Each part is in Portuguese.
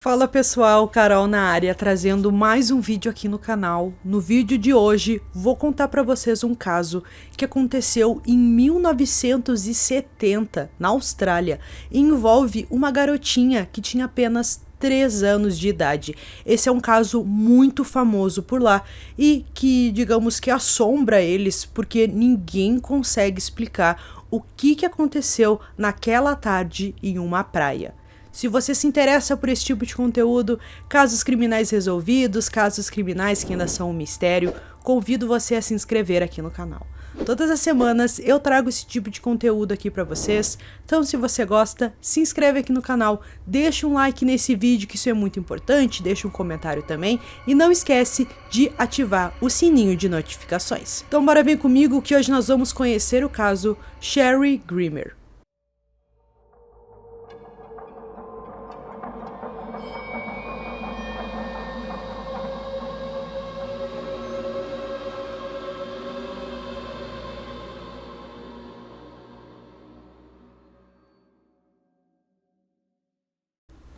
Fala pessoal, Carol na área, trazendo mais um vídeo aqui no canal. No vídeo de hoje, vou contar para vocês um caso que aconteceu em 1970, na Austrália, e envolve uma garotinha que tinha apenas 3 anos de idade. Esse é um caso muito famoso por lá e que, digamos que assombra eles, porque ninguém consegue explicar o que aconteceu naquela tarde em uma praia. Se você se interessa por esse tipo de conteúdo, casos criminais resolvidos, casos criminais que ainda são um mistério, convido você a se inscrever aqui no canal. Todas as semanas eu trago esse tipo de conteúdo aqui pra vocês, então se você gosta, se inscreve aqui no canal, deixa um like nesse vídeo que isso é muito importante, deixa um comentário também e não esquece de ativar o sininho de notificações. Então bora vir comigo que hoje nós vamos conhecer o caso Sherry Grimmer.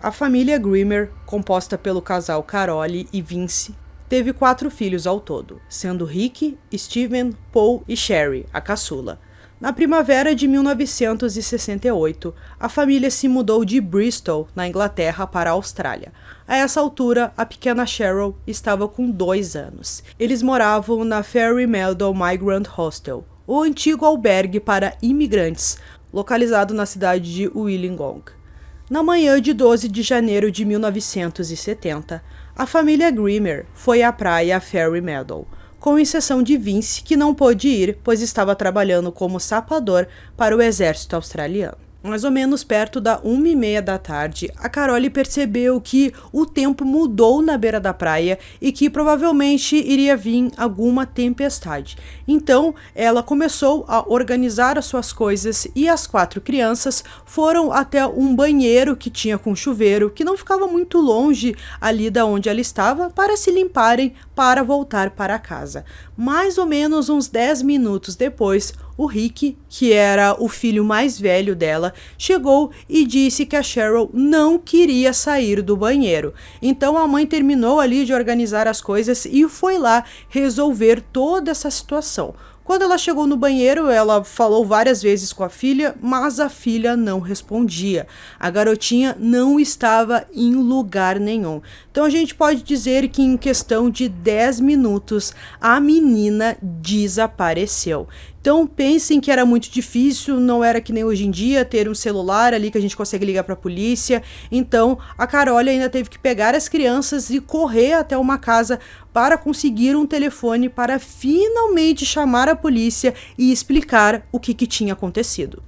A família Grimmer, composta pelo casal Carole e Vince, teve 4 filhos ao todo, sendo Rick, Steven, Paul e Sherry, a caçula. Na primavera de 1968, a família se mudou de Bristol, na Inglaterra, para a Austrália. A essa altura, a pequena Cheryl estava com 2 anos. Eles moravam na Fairy Meadow Migrant Hostel, o antigo albergue para imigrantes, localizado na cidade de Wollongong. Na manhã de 12 de janeiro de 1970, a família Grimmer foi à praia Fairy Meadow, com exceção de Vince, que não pôde ir, pois estava trabalhando como sapador para o exército australiano. Mais ou menos perto da 1h30 da tarde, a Carole percebeu que o tempo mudou na beira da praia e que provavelmente iria vir alguma tempestade. Então, ela começou a organizar as suas coisas e as 4 crianças foram até um banheiro que tinha com chuveiro, que não ficava muito longe ali da onde ela estava, para se limparem para voltar para casa. Mais ou menos uns 10 minutos depois, o Rick, que era o filho mais velho dela, chegou e disse que a Cheryl não queria sair do banheiro. Então a mãe terminou ali de organizar as coisas e foi lá resolver toda essa situação. Quando ela chegou no banheiro, ela falou várias vezes com a filha, mas a filha não respondia. A garotinha não estava em lugar nenhum. Então a gente pode dizer que em questão de 10 minutos, a menina desapareceu. Então pensem que era muito difícil, não era que nem hoje em dia ter um celular ali que a gente consegue ligar para a polícia. Então a Carole ainda teve que pegar as crianças e correr até uma casa para conseguir um telefone para finalmente chamar a polícia e explicar o que tinha acontecido.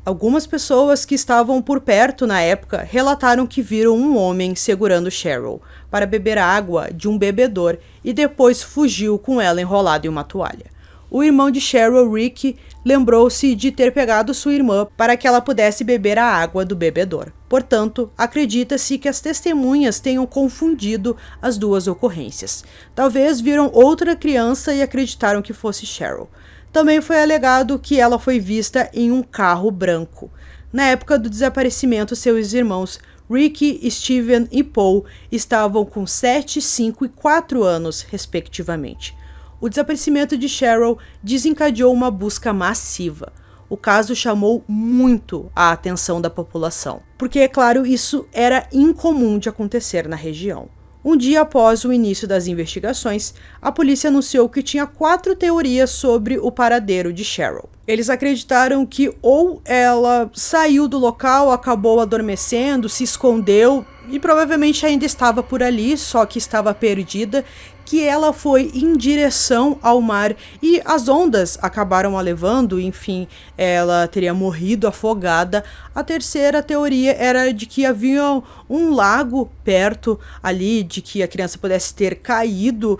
Algumas pessoas que estavam por perto na época relataram que viram um homem segurando Cheryl para beber água de um bebedor e depois fugiu com ela enrolada em uma toalha. O irmão de Cheryl, Rick, lembrou-se de ter pegado sua irmã para que ela pudesse beber a água do bebedor. Portanto, acredita-se que as testemunhas tenham confundido as duas ocorrências. Talvez viram outra criança e acreditaram que fosse Cheryl. Também foi alegado que ela foi vista em um carro branco. Na época do desaparecimento, seus irmãos Rick, Steven e Paul estavam com 7, 5 e 4 anos, respectivamente. O desaparecimento de Cheryl desencadeou uma busca massiva. O caso chamou muito a atenção da população, porque, é claro, isso era incomum de acontecer na região. Um dia após o início das investigações, a polícia anunciou que tinha 4 teorias sobre o paradeiro de Cheryl. Eles acreditaram que ou ela saiu do local, acabou adormecendo, se escondeu e provavelmente ainda estava por ali, só que estava perdida, que ela foi em direção ao mar e as ondas acabaram a levando, enfim, ela teria morrido afogada. A terceira teoria era de que havia um lago perto ali, de que a criança pudesse ter caído,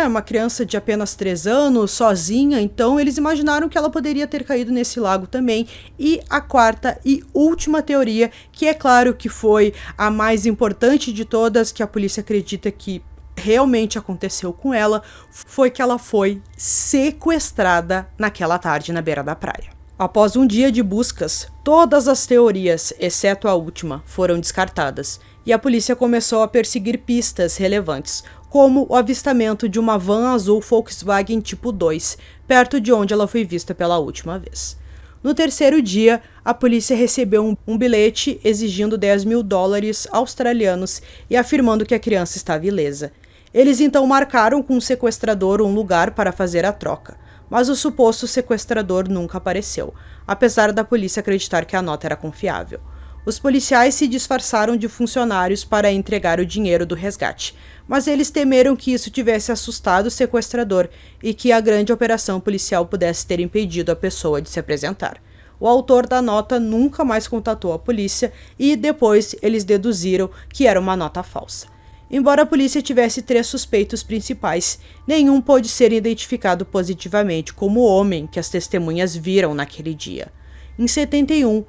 uma criança de apenas 3 anos, sozinha, então eles imaginaram que ela poderia ter caído nesse lago também. E a quarta e última teoria, que é claro que foi a mais importante de todas, que a polícia acredita que realmente aconteceu com ela, foi que ela foi sequestrada naquela tarde na beira da praia. Após um dia de buscas, todas as teorias, exceto a última, foram descartadas, e a polícia começou a perseguir pistas relevantes, como o avistamento de uma van azul Volkswagen Tipo 2, perto de onde ela foi vista pela última vez. No terceiro dia, a polícia recebeu um bilhete exigindo $10.000 australianos e afirmando que a criança estava ilesa. Eles então marcaram com o sequestrador um lugar para fazer a troca, mas o suposto sequestrador nunca apareceu, apesar da polícia acreditar que a nota era confiável. Os policiais se disfarçaram de funcionários para entregar o dinheiro do resgate, mas eles temeram que isso tivesse assustado o sequestrador e que a grande operação policial pudesse ter impedido a pessoa de se apresentar. O autor da nota nunca mais contatou a polícia e depois eles deduziram que era uma nota falsa. Embora a polícia tivesse 3 suspeitos principais, nenhum pôde ser identificado positivamente como o homem que as testemunhas viram naquele dia. Em 71,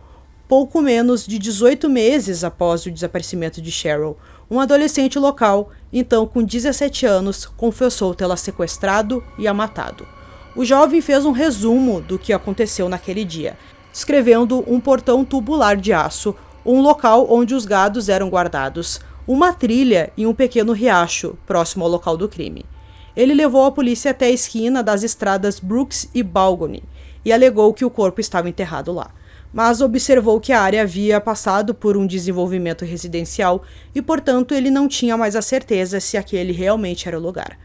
pouco menos de 18 meses após o desaparecimento de Cheryl, um adolescente local, então com 17 anos, confessou tê-la sequestrado e a matado. O jovem fez um resumo do que aconteceu naquele dia, descrevendo um portão tubular de aço, um local onde os gados eram guardados, uma trilha e um pequeno riacho próximo ao local do crime. Ele levou a polícia até a esquina das estradas Brooks e Balgony e alegou que o corpo estava enterrado lá, mas observou que a área havia passado por um desenvolvimento residencial e, portanto, ele não tinha mais a certeza se aquele realmente era o lugar.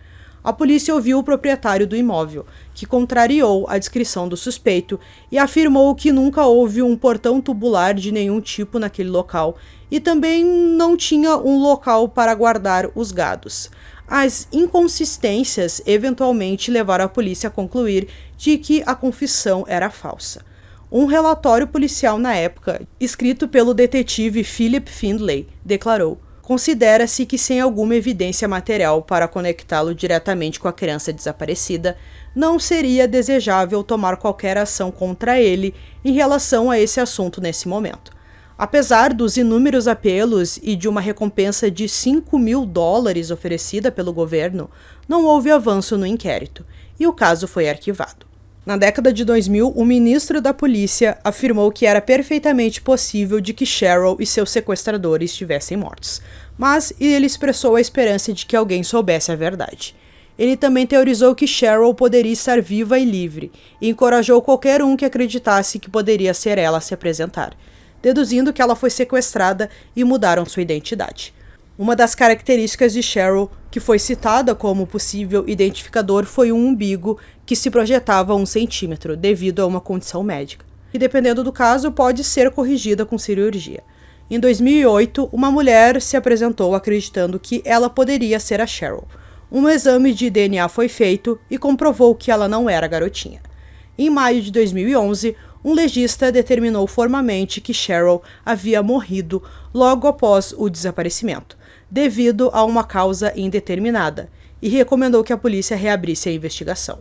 A polícia ouviu o proprietário do imóvel, que contrariou a descrição do suspeito e afirmou que nunca houve um portão tubular de nenhum tipo naquele local e também não tinha um local para guardar os gados. As inconsistências eventualmente levaram a polícia a concluir de que a confissão era falsa. Um relatório policial na época, escrito pelo detetive Philip Findlay, declarou: considera-se que sem alguma evidência material para conectá-lo diretamente com a criança desaparecida, não seria desejável tomar qualquer ação contra ele em relação a esse assunto nesse momento. Apesar dos inúmeros apelos e de uma recompensa de $5.000 oferecida pelo governo, não houve avanço no inquérito, e o caso foi arquivado. Na década de 2000, o ministro da polícia afirmou que era perfeitamente possível de que Cheryl e seus sequestradores estivessem mortos, mas ele expressou a esperança de que alguém soubesse a verdade. Ele também teorizou que Cheryl poderia estar viva e livre, e encorajou qualquer um que acreditasse que poderia ser ela a se apresentar, deduzindo que ela foi sequestrada e mudaram sua identidade. Uma das características de Cheryl que foi citada como possível identificador foi um umbigo que se projetava 1 centímetro, devido a uma condição médica, e dependendo do caso pode ser corrigida com cirurgia. Em 2008, uma mulher se apresentou acreditando que ela poderia ser a Cheryl. Um exame de DNA foi feito e comprovou que ela não era a garotinha. Em maio de 2011, um legista determinou formalmente que Cheryl havia morrido logo após o desaparecimento, devido a uma causa indeterminada, e recomendou que a polícia reabrisse a investigação.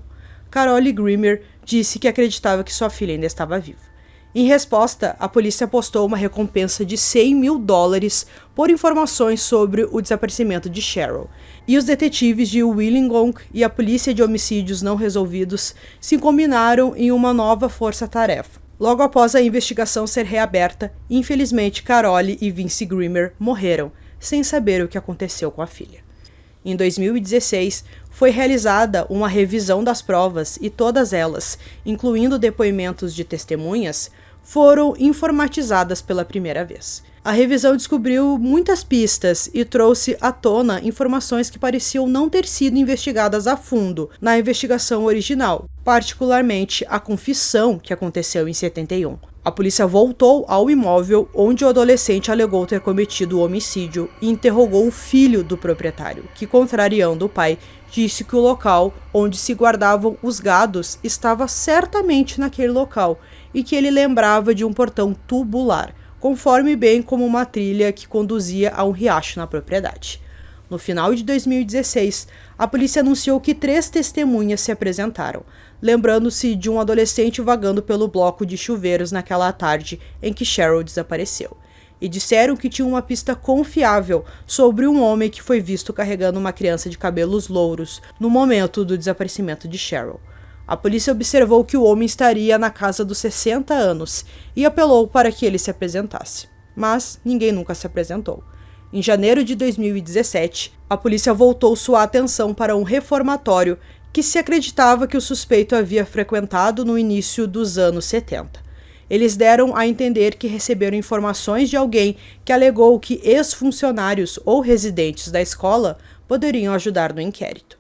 Carole Grimmer disse que acreditava que sua filha ainda estava viva. Em resposta, a polícia apostou uma recompensa de $100.000 por informações sobre o desaparecimento de Cheryl, e os detetives de Wollongong e a polícia de homicídios não resolvidos se combinaram em uma nova força-tarefa. Logo após a investigação ser reaberta, infelizmente Carole e Vince Grimmer morreram, sem saber o que aconteceu com a filha. Em 2016, foi realizada uma revisão das provas e todas elas, incluindo depoimentos de testemunhas, foram informatizadas pela primeira vez. A revisão descobriu muitas pistas e trouxe à tona informações que pareciam não ter sido investigadas a fundo na investigação original, particularmente a confissão que aconteceu em 71. A polícia voltou ao imóvel onde o adolescente alegou ter cometido o homicídio e interrogou o filho do proprietário, que, contrariando o pai, disse que o local onde se guardavam os gados estava certamente naquele local e que ele lembrava de um portão tubular, conforme bem como uma trilha que conduzia a um riacho na propriedade. No final de 2016, a polícia anunciou que 3 testemunhas se apresentaram, lembrando-se de um adolescente vagando pelo bloco de chuveiros naquela tarde em que Cheryl desapareceu, e disseram que tinha uma pista confiável sobre um homem que foi visto carregando uma criança de cabelos louros no momento do desaparecimento de Cheryl. A polícia observou que o homem estaria na casa dos 60 anos e apelou para que ele se apresentasse, mas ninguém nunca se apresentou. Em janeiro de 2017, a polícia voltou sua atenção para um reformatório que se acreditava que o suspeito havia frequentado no início dos anos 70. Eles deram a entender que receberam informações de alguém que alegou que ex-funcionários ou residentes da escola poderiam ajudar no inquérito.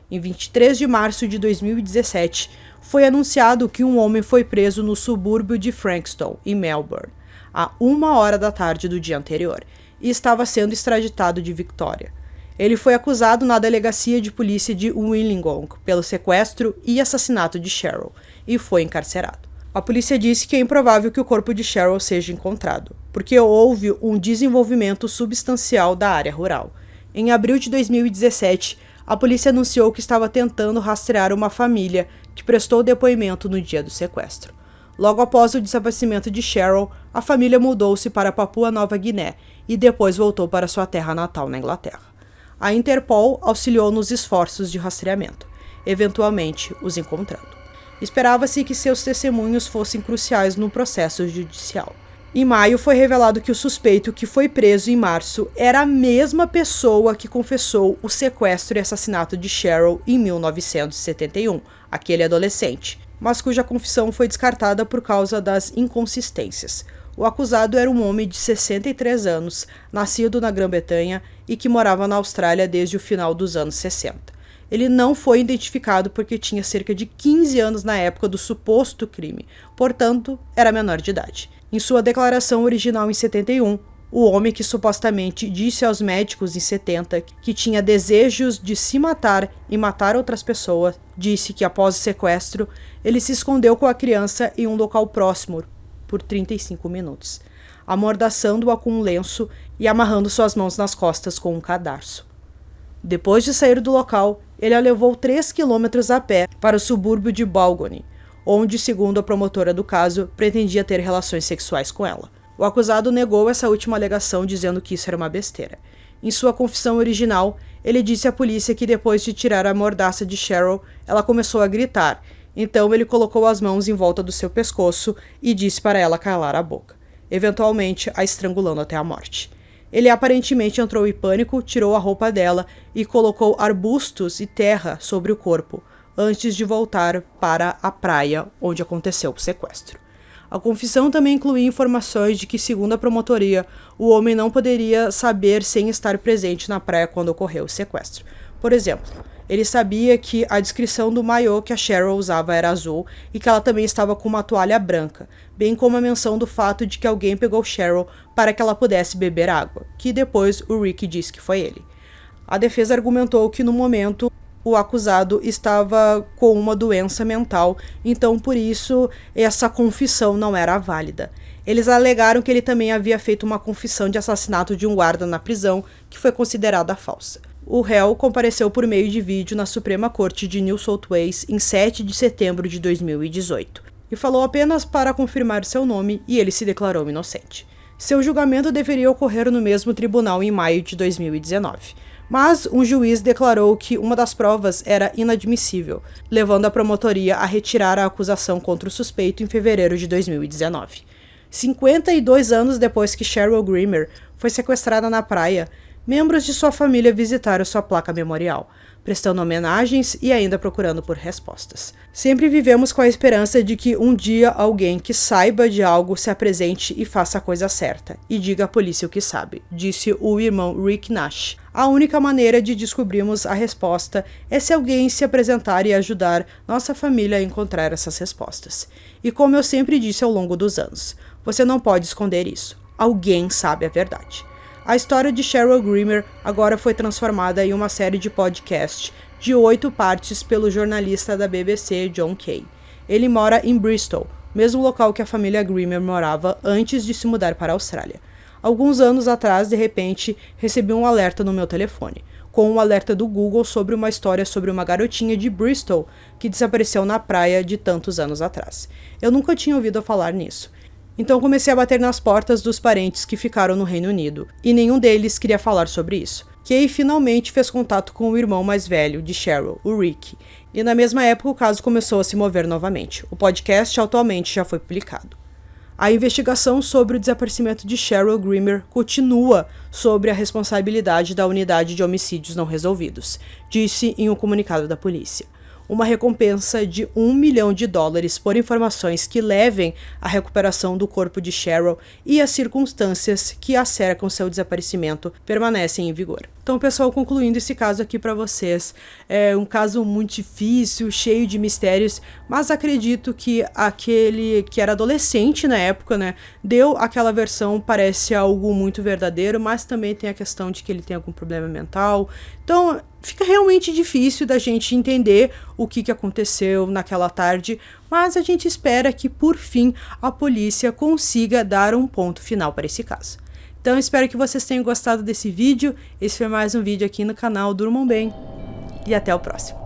Em 23 de março de 2017, foi anunciado que um homem foi preso no subúrbio de Frankston, em Melbourne, a 1h da tarde do dia anterior, e estava sendo extraditado de Victoria. Ele foi acusado na delegacia de polícia de Wollongong pelo sequestro e assassinato de Cheryl e foi encarcerado. A polícia disse que é improvável que o corpo de Cheryl seja encontrado, porque houve um desenvolvimento substancial da área rural. Em abril de 2017, a polícia anunciou que estava tentando rastrear uma família que prestou depoimento no dia do sequestro. Logo após o desaparecimento de Cheryl, a família mudou-se para Papua Nova Guiné e depois voltou para sua terra natal na Inglaterra. A Interpol auxiliou nos esforços de rastreamento, eventualmente os encontrando. Esperava-se que seus testemunhos fossem cruciais no processo judicial. Em maio, foi revelado que o suspeito que foi preso em março era a mesma pessoa que confessou o sequestro e assassinato de Cheryl em 1971, aquele adolescente, mas cuja confissão foi descartada por causa das inconsistências. O acusado era um homem de 63 anos, nascido na Grã-Bretanha e que morava na Austrália desde o final dos anos 60. Ele não foi identificado porque tinha cerca de 15 anos na época do suposto crime, portanto, era menor de idade. Em sua declaração original em 71, o homem que supostamente disse aos médicos em 70 que tinha desejos de se matar e matar outras pessoas, disse que após o sequestro, ele se escondeu com a criança em um local próximo por 35 minutos, amordaçando-a com um lenço e amarrando suas mãos nas costas com um cadarço. Depois de sair do local, ele a levou 3 quilômetros a pé para o subúrbio de Balgony, onde, segundo a promotora do caso, pretendia ter relações sexuais com ela. O acusado negou essa última alegação, dizendo que isso era uma besteira. Em sua confissão original, ele disse à polícia que depois de tirar a mordaça de Cheryl, ela começou a gritar. Então ele colocou as mãos em volta do seu pescoço e disse para ela calar a boca, eventualmente a estrangulando até a morte. Ele aparentemente entrou em pânico, tirou a roupa dela e colocou arbustos e terra sobre o corpo, antes de voltar para a praia onde aconteceu o sequestro. A confissão também incluía informações de que, segundo a promotoria, o homem não poderia saber sem estar presente na praia quando ocorreu o sequestro. Por exemplo, ele sabia que a descrição do maiô que a Cheryl usava era azul e que ela também estava com uma toalha branca, bem como a menção do fato de que alguém pegou Cheryl para que ela pudesse beber água, que depois o Rick disse que foi ele. A defesa argumentou que no momento o acusado estava com uma doença mental, então por isso essa confissão não era válida. Eles alegaram que ele também havia feito uma confissão de assassinato de um guarda na prisão, que foi considerada falsa. O réu compareceu por meio de vídeo na Suprema Corte de New South Wales em 7 de setembro de 2018 e falou apenas para confirmar seu nome e ele se declarou inocente. Seu julgamento deveria ocorrer no mesmo tribunal em maio de 2019. Mas um juiz declarou que uma das provas era inadmissível, levando a promotoria a retirar a acusação contra o suspeito em fevereiro de 2019. 52 anos depois que Cheryl Grimmer foi sequestrada na praia, membros de sua família visitaram sua placa memorial, prestando homenagens e ainda procurando por respostas. Sempre vivemos com a esperança de que um dia alguém que saiba de algo se apresente e faça a coisa certa, e diga à polícia o que sabe, disse o irmão Rick Nash. A única maneira de descobrirmos a resposta é se alguém se apresentar e ajudar nossa família a encontrar essas respostas. E como eu sempre disse ao longo dos anos, você não pode esconder isso. Alguém sabe a verdade. A história de Cheryl Grimmer agora foi transformada em uma série de podcast de 8 partes pelo jornalista da BBC John Kay. Ele mora em Bristol, mesmo local que a família Grimmer morava antes de se mudar para a Austrália. Alguns anos atrás, de repente, recebi um alerta no meu telefone, com um alerta do Google sobre uma história sobre uma garotinha de Bristol que desapareceu na praia de tantos anos atrás. Eu nunca tinha ouvido falar nisso. Então comecei a bater nas portas dos parentes que ficaram no Reino Unido, e nenhum deles queria falar sobre isso. Kay finalmente fez contato com o irmão mais velho de Cheryl, o Rick, e na mesma época o caso começou a se mover novamente. O podcast atualmente já foi publicado. A investigação sobre o desaparecimento de Cheryl Grimmer continua sobre a responsabilidade da unidade de homicídios não resolvidos, disse em um comunicado da polícia. Uma recompensa de $1 milhão por informações que levem à recuperação do corpo de Cheryl e as circunstâncias que a cercam seu desaparecimento permanecem em vigor. Então, pessoal, concluindo esse caso aqui para vocês, é um caso muito difícil, cheio de mistérios, mas acredito que aquele que era adolescente na época, né, deu aquela versão, parece algo muito verdadeiro, mas também tem a questão de que ele tem algum problema mental. Então, fica realmente difícil da gente entender o que aconteceu naquela tarde, mas a gente espera que, por fim, a polícia consiga dar um ponto final para esse caso. Então, espero que vocês tenham gostado desse vídeo. Esse foi mais um vídeo aqui no canal Durmam Bem e até o próximo.